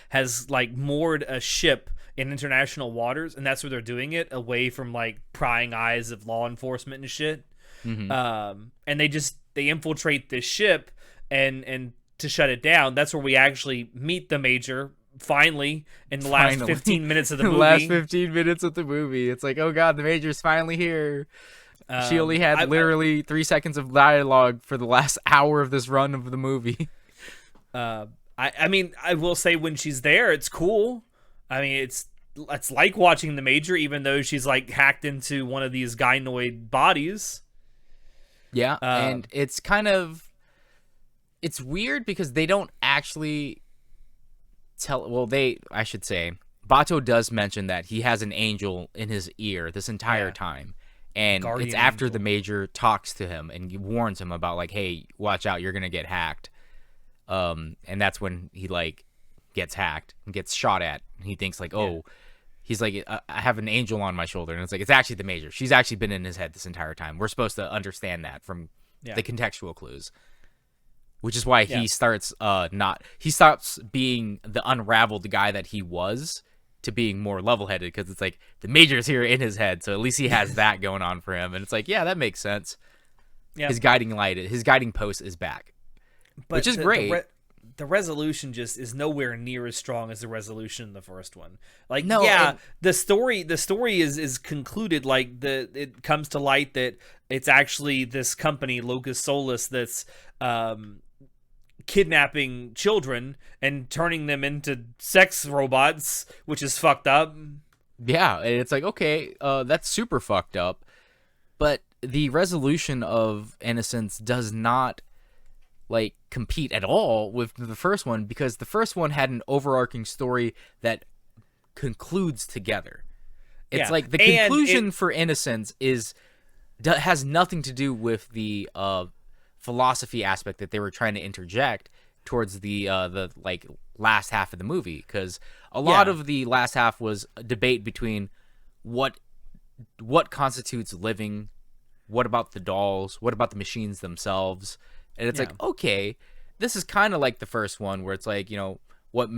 has like moored a ship in international waters, and that's where they're doing it, away from like prying eyes of law enforcement and shit. And they infiltrate this ship and to shut it down. That's where we actually meet the Major finally in the last 15 minutes of the movie. The last 15 minutes of the movie. It's like, oh god, the Major's finally here. She only had literally 3 seconds of dialogue for the last hour of this run of the movie. I mean, I will say when she's there, it's cool. I mean, it's like watching the Major, even though she's like hacked into one of these gynoid bodies. Yeah, and it's kind of, it's weird because they don't actually tell. Well, I should say, Bato does mention that he has an angel in his ear this entire time, and Guardian it's after angel. the Major talks to him and he warns him about like, hey, watch out, you're gonna get hacked. And that's when he like gets hacked and gets shot at. And he thinks like, oh, he's like, I have an angel on my shoulder, and it's like, it's actually the Major. She's actually been in his head this entire time. We're supposed to understand that from the contextual clues. Which is why he starts he stops being the unraveled guy that he was to being more level-headed, because it's like the Major's here in his head, so at least he has that going on for him, and it's like, yeah, that makes sense. His guiding light, his guiding post is back, which is great. The resolution just is nowhere near as strong as the resolution in the first one. Like, the story is concluded. Like, it comes to light that it's actually this company, Locus Solus, that's kidnapping children and turning them into sex robots, which is fucked up. Yeah, and it's like, okay, that's super fucked up. But the resolution of Innocence does not like compete at all with the first one, because the first one had an overarching story that concludes together. It's like the conclusion for Innocence has nothing to do with the philosophy aspect that they were trying to interject towards the like last half of the movie, because a lot of the last half was a debate between what constitutes living, what about the dolls, what about the machines themselves. And it's like, okay, this is kind of like the first one, where it's like, you know, what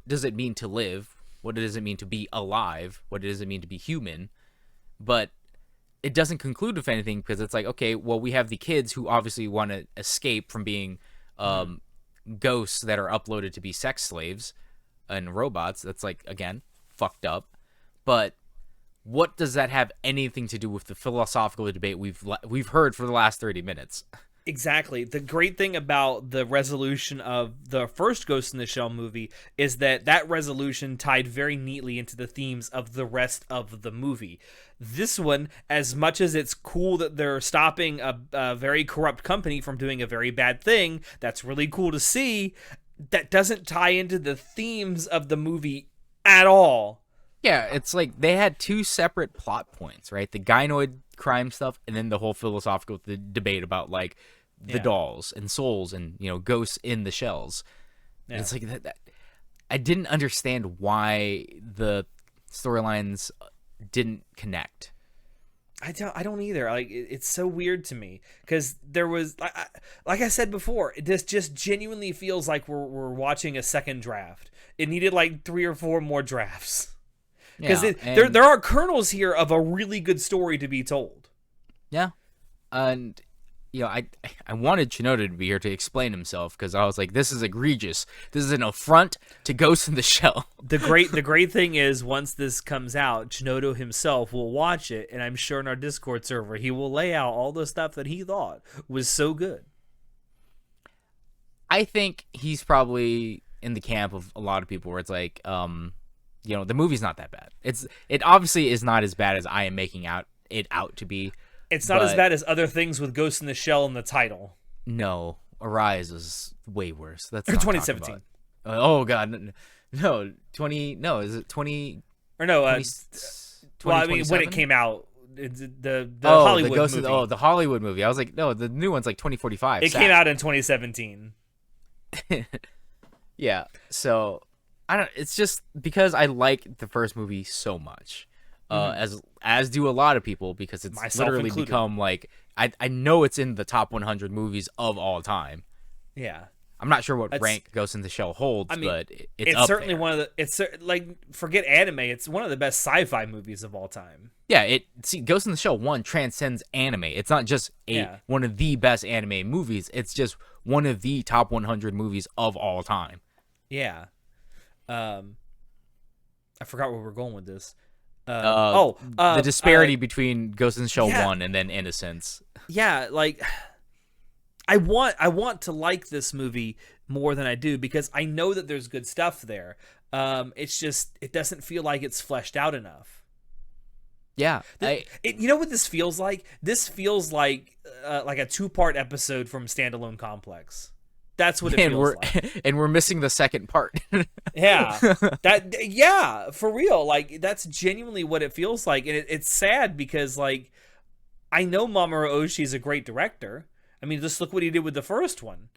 does it mean to live? What does it mean to be alive? What does it mean to be human? But it doesn't conclude with anything, because it's like, okay, well, we have the kids who obviously want to escape from being ghosts that are uploaded to be sex slaves and robots. That's like, again, fucked up. But what does that have anything to do with the philosophical debate we've heard for the last 30 minutes? Exactly. The great thing about the resolution of the first Ghost in the Shell movie is that resolution tied very neatly into the themes of the rest of the movie. This one, as much as it's cool that they're stopping a very corrupt company from doing a very bad thing, that's really cool to see, that doesn't tie into the themes of the movie at all. Yeah, it's like they had two separate plot points, right? The gynoid crime stuff, and then the whole philosophical debate about like the dolls and souls and, you know, ghosts in the shells. And it's like that I didn't understand why the storylines didn't connect. I don't either. Like, it's so weird to me, because there was, like I said before, this just genuinely feels like we're watching a second draft. It needed like 3 or 4 more drafts. Because there are kernels here of a really good story to be told. Yeah. And, you know, I wanted Shinoda to be here to explain himself, because I was like, this is egregious. This is an affront to Ghost in the Shell. The great thing is, once this comes out, Shinoda himself will watch it, and I'm sure in our Discord server, he will lay out all the stuff that he thought was so good. I think he's probably in the camp of a lot of people where it's like, you know, the movie's not that bad. It obviously is not as bad as I am making it out to be. It's not as bad as other things with Ghost in the Shell in the title. No, Arise is way worse. That's 2017. Oh god, no, 20. No, is it 20? Or no, 20, well, I mean, when it came out, the oh, Hollywood the Ghost movie. the Hollywood movie. I was like, no, the new one's like 2045. It came out in 2017. Yeah, so I don't. It's just because I like the first movie so much, as do a lot of people, because it's Myself literally included. become like I know it's in the top 100 movies of all time. Yeah, I'm not sure what rank Ghost in the Shell holds, I mean, but it's up certainly there. one of the. It's like, forget anime. It's one of the best sci-fi movies of all time. Yeah, Ghost in the Shell 1 transcends anime. It's not just one of the best anime movies. It's just one of the top 100 movies of all time. Yeah. I forgot where we're going with this. The disparity between Ghost in the Shell 1 and then Innocence. Yeah, like I want to like this movie more than I do, because I know that there's good stuff there. It's just, it doesn't feel like it's fleshed out enough. Yeah, You know what this feels like? This feels like a 2-part episode from Standalone Complex. That's what it feels like. And we're missing the second part. Yeah, for real. Like, that's genuinely what it feels like, and it's sad because, like, I know Mamoru Oshii is a great director. I mean, just look what he did with the first one.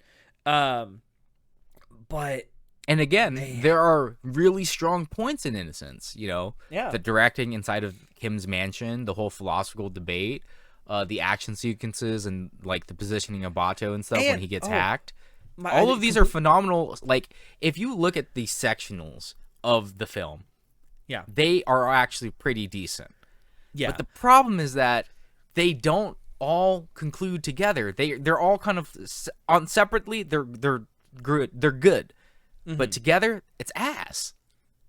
But and again, there are really strong points in Innocence. You know, the directing inside of Kim's mansion, the whole philosophical debate, the action sequences, and like the positioning of Bato and stuff when he gets hacked. All of these are phenomenal. Like, if you look at the sectionals of the film, they are actually pretty decent. Yeah. But the problem is that they don't all conclude together. They're all kind of on separately. They're good. They're good, but together it's ass.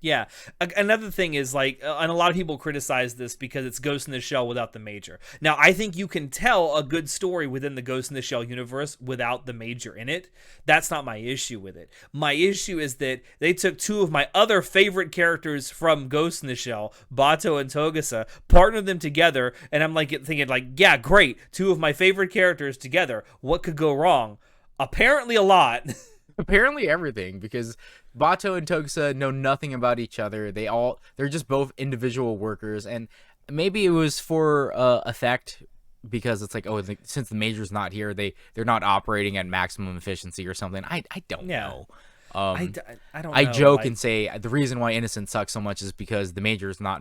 Yeah. Another thing is, like, and a lot of people criticize this because it's Ghost in the Shell without the Major. Now, I think you can tell a good story within the Ghost in the Shell universe without the Major in it. That's not my issue with it. My issue is that they took 2 of my other favorite characters from Ghost in the Shell, Bato and Togusa, partnered them together, and I'm like thinking, like, yeah, great, 2 of my favorite characters together. What could go wrong? Apparently a lot. Apparently everything, because Bato and Togusa know nothing about each other. They're just both individual workers, and maybe it was for effect, because it's like, since the Major's not here, they're not operating at maximum efficiency or something. I don't know. I don't know. I joke and say the reason why Innocence sucks so much is because the Major's not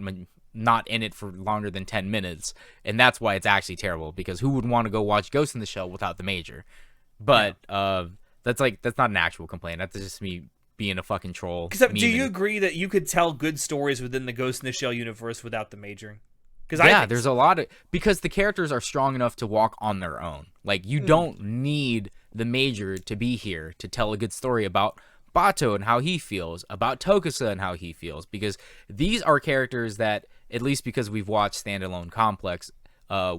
in it for longer than 10 minutes, and that's why it's actually terrible, because who would want to go watch Ghost in the Shell without the Major? But that's not an actual complaint. That's just me being a fucking troll. Do you agree that you could tell good stories within the Ghost in the Shell universe without the Major? There's a lot of, because the characters are strong enough to walk on their own. Like, you don't need the Major to be here to tell a good story about Bato and how he feels, about Togusa and how he feels, because these are characters that, at least because we've watched Standalone Complex,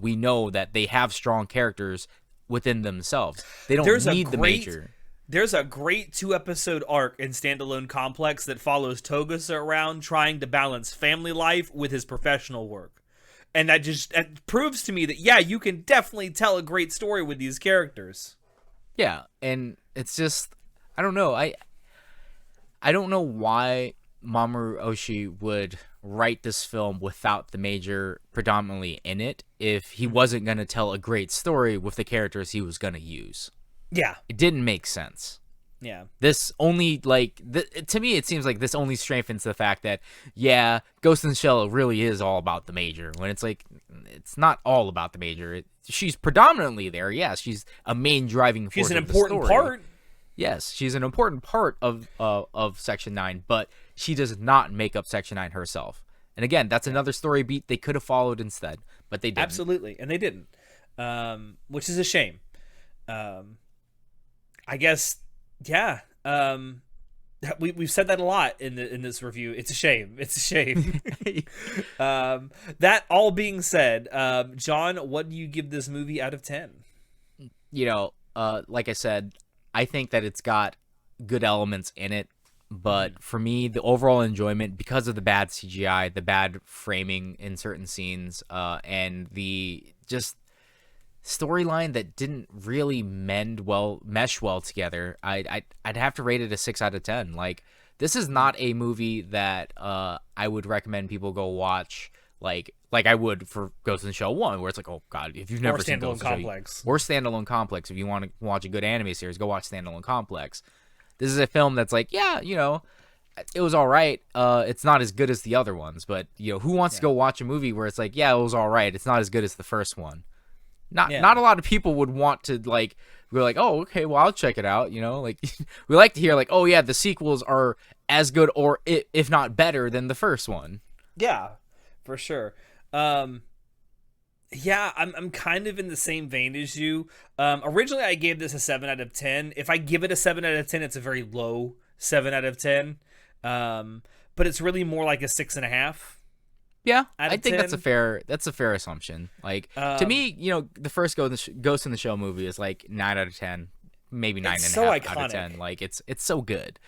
we know that they have strong characters within themselves. They don't need the Major. There's a great 2-episode arc in Standalone Complex that follows Togusa around trying to balance family life with his professional work. And that proves to me that, yeah, you can definitely tell a great story with these characters. Yeah, and it's just, I don't know. I don't know why Mamoru Oshii would write this film without the Major predominantly in it if he wasn't going to tell a great story with the characters he was going to use. Yeah. It didn't make sense. Yeah. This only, like, to me, it seems like this only strengthens the fact that, yeah, Ghost in the Shell really is all about the Major, when it's like, it's not all about the Major. She's predominantly there. Yeah, she's a main driving force. She's an important part. Yes, she's an important part of Section 9, but she does not make up Section 9 herself. And again, that's another story beat they could have followed instead, but they didn't. Absolutely, and they didn't, which is a shame. I guess, yeah. We've said that a lot in this review. It's a shame. It's a shame. That all being said, John, what do you give this movie out of 10? You know, like I said, I think that it's got good elements in it, but for me, the overall enjoyment, because of the bad CGI, the bad framing in certain scenes, and the just storyline that didn't really mesh well together, I'd have to rate it a 6 out of 10. Like, this is not a movie that I would recommend people go watch like I would for Ghost in the Shell 1, where it's like, oh god, if you've never seen Ghost in the Shell, or Standalone Complex, if you want to watch a good anime series, go watch Standalone Complex. This is a film that's like, yeah, you know, it was all right. It's not as good as the other ones, but you know, who wants to go watch a movie where it's like, yeah, it was all right, it's not as good as the first one? Not a lot of people would want to, like, we're like, oh, okay, well, I'll check it out, you know? Like, we like to hear, like, oh, yeah, the sequels are as good or if not better than the first one. Yeah, for sure. Yeah, I'm kind of in the same vein as you. Originally, I gave this a 7 out of 10. If I give it a 7 out of 10, it's a very low 7 out of 10. But it's really more like a 6.5. Yeah, I think 10. That's a fair assumption. Like, to me, you know, the first Ghost in the Shell movie is like 9 out of 10. maybe 9.5 so out of iconic. 10. Like it's so good.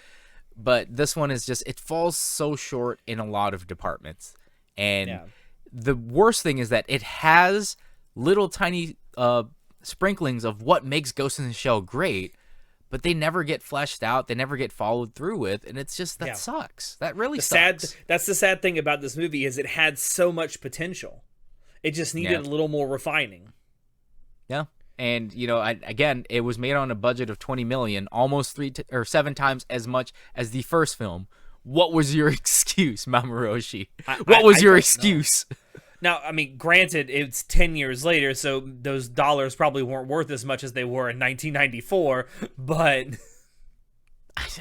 But this one is just, it falls so short in a lot of departments. And Yeah. the worst thing is that it has little tiny sprinklings of what makes Ghost in the Shell great, but they never get fleshed out. They never get followed through with. And it's just, that sucks. That really sucks. That's the sad thing about this movie is it had so much potential. It just needed a little more refining. Yeah. And, you know, again, it was made on a budget of $20 million, almost 7 times as much as the first film. What was your excuse, Mamoru Oshii? What was your excuse? Now, I mean, granted, it's 10 years later, so those dollars probably weren't worth as much as they were in 1994, but...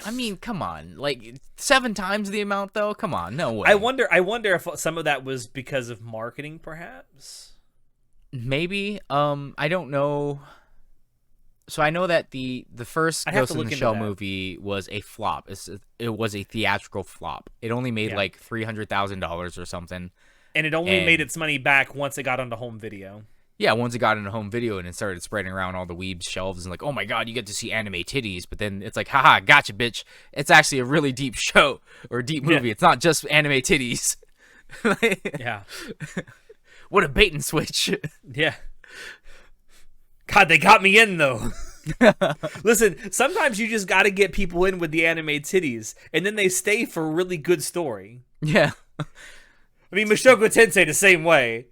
I mean, come on. Like, 7 times the amount, though? Come on, no way. I wonder if some of that was because of marketing, perhaps? Maybe. I don't know. So I know that the first Ghost in the Shell movie was a flop. It was a theatrical flop. It only made like $300,000 or something. And it only made its money back once it got onto home video. Yeah, once it got into home video and it started spreading around all the weebs shelves and like, oh my god, you get to see anime titties. But then it's like, haha, gotcha, bitch. It's actually a really deep show or a deep movie. It's not just anime titties. Yeah. What a bait and switch. Yeah. God, they got me in, though. Listen, sometimes you just got to get people in with the anime titties, and then they stay for a really good story. Yeah. I mean, Mushoku Tensei the same way.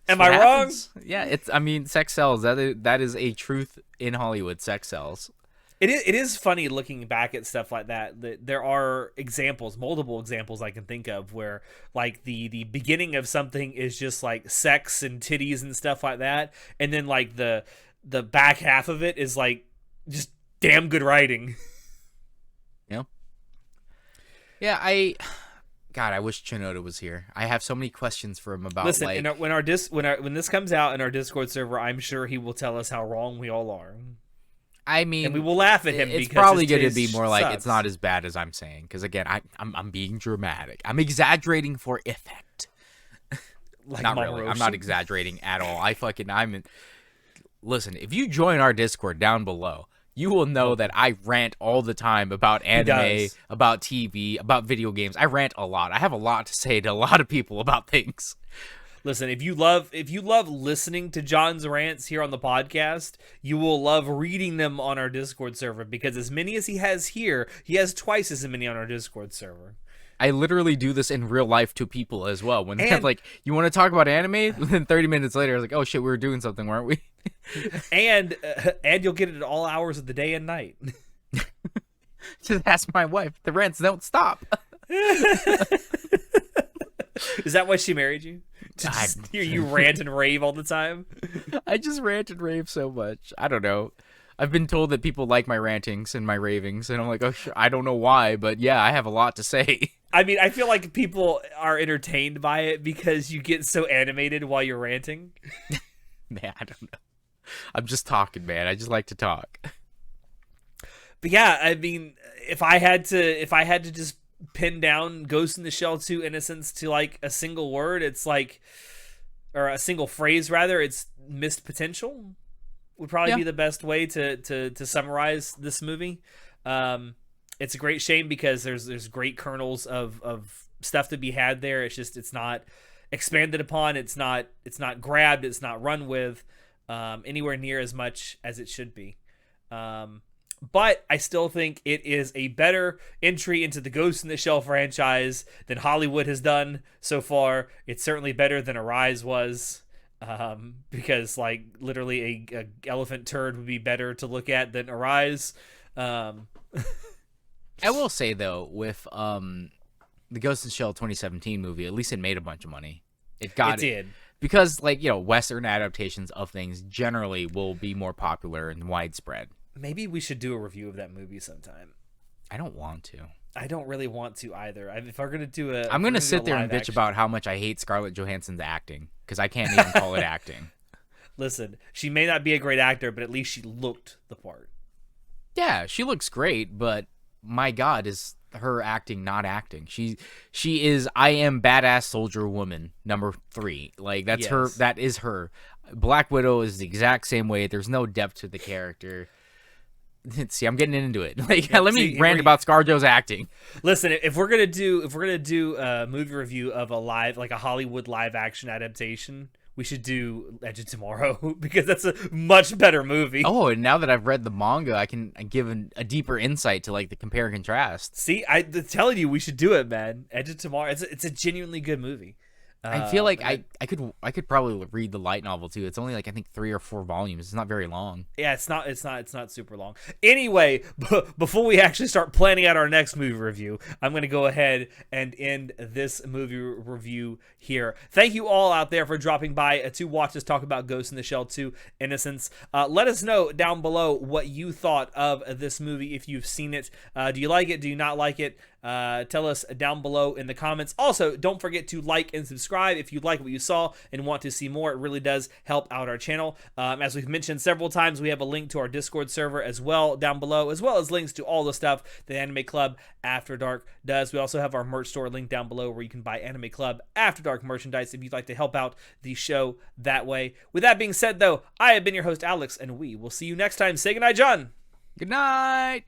Am I wrong? Yeah, I mean, sex sells. That is a truth in Hollywood. Sex sells. It is funny looking back at stuff like that. There are examples, multiple examples I can think of where like the beginning of something is just like sex and titties and stuff like that, and then like the back half of it is like just damn good writing. Yeah. Yeah, God, I wish Chinoda was here. I have so many questions for him about. Listen, like, when this comes out in our Discord server, I'm sure he will tell us how wrong we all are. I mean, and we will laugh at him. It's because probably going to be more like sucks. It's not as bad as I'm saying. Because again, I'm being dramatic. I'm exaggerating for effect. Like not Mamoru really. Oshii. I'm not exaggerating at all. Listen, if you join our Discord down below, you will know that I rant all the time about anime, about TV, about video games. I rant a lot. I have a lot to say to a lot of people about things. Listen, if you love listening to John's rants here on the podcast, you will love reading them on our Discord server, because as many as he has here, he has twice as many on our Discord server. I literally do this in real life to people as well. When they're like, you want to talk about anime? Then 30 minutes later, I was like, oh shit, we were doing something, weren't we? and you'll get it at all hours of the day and night. Just ask my wife. The rants don't stop. Is that why she married you? To just hear you rant and rave all the time? I just rant and rave so much. I don't know. I've been told that people like my rantings and my ravings, and I'm like, oh, sure. I don't know why, but yeah, I have a lot to say. I mean, I feel like people are entertained by it because you get so animated while you're ranting. Man, I don't know. I'm just talking, man. I just like to talk. But yeah, I mean, if I had to just pin down Ghost in the Shell 2 Innocence to like a single word, it's like, or a single phrase rather, it's missed potential would probably be the best way to summarize this movie. It's a great shame because there's great kernels of stuff to be had there. It's just, it's not expanded upon. It's not grabbed. It's not run with anywhere near as much as it should be. But I still think it is a better entry into the Ghost in the Shell franchise than Hollywood has done so far. It's certainly better than Arise was. Because like literally a elephant turd would be better to look at than Arise. I will say though, with the Ghost in the Shell 2017 movie, at least it made a bunch of money. It did. Because like, you know, Western adaptations of things generally will be more popular and widespread. Maybe we should do a review of that movie sometime. I don't want to. I don't really want to either. If we're gonna do I'm gonna sit there and bitch about how much I hate Scarlett Johansson's acting, because I can't even call it acting. Listen, she may not be a great actor, but at least she looked the part. Yeah, she looks great, but my God, is her acting not acting. She is I am badass soldier woman #3. Like that's her. Yes. That is her. Black Widow is the exact same way. There's no depth to the character. See, I'm getting into it. Like, let me rant about ScarJo's acting. Listen, if we're gonna do a movie review of a Hollywood live action adaptation, we should do Edge of Tomorrow because that's a much better movie. Oh, and now that I've read the manga, I can give a deeper insight to like the compare and contrast. See, I'm telling you, we should do it, man. Edge of Tomorrow. It's a genuinely good movie. I feel like I could probably read the light novel too. It's only like I think 3 or 4 volumes. It's not very long. Yeah, it's not super long. Anyway, before we actually start planning out our next movie review, I'm going to go ahead and end this movie review here. Thank you all out there for dropping by to watch us talk about Ghost in the Shell 2: Innocence. Let us know down below what you thought of this movie if you've seen it. Do you like it? Do you not like it? Tell us down below in the comments. Also, don't forget to like and subscribe if you like what you saw and want to see more. It really does help out our channel. As we've mentioned several times, we have a link to our Discord server as well down below, as well as links to all the stuff that Anime Club After Dark does. We also have our merch store link down below where you can buy Anime Club After Dark merchandise if you'd like to help out the show that way. With that being said, though, I have been your host, Alex, and we will see you next time. Say goodnight, John. Good night.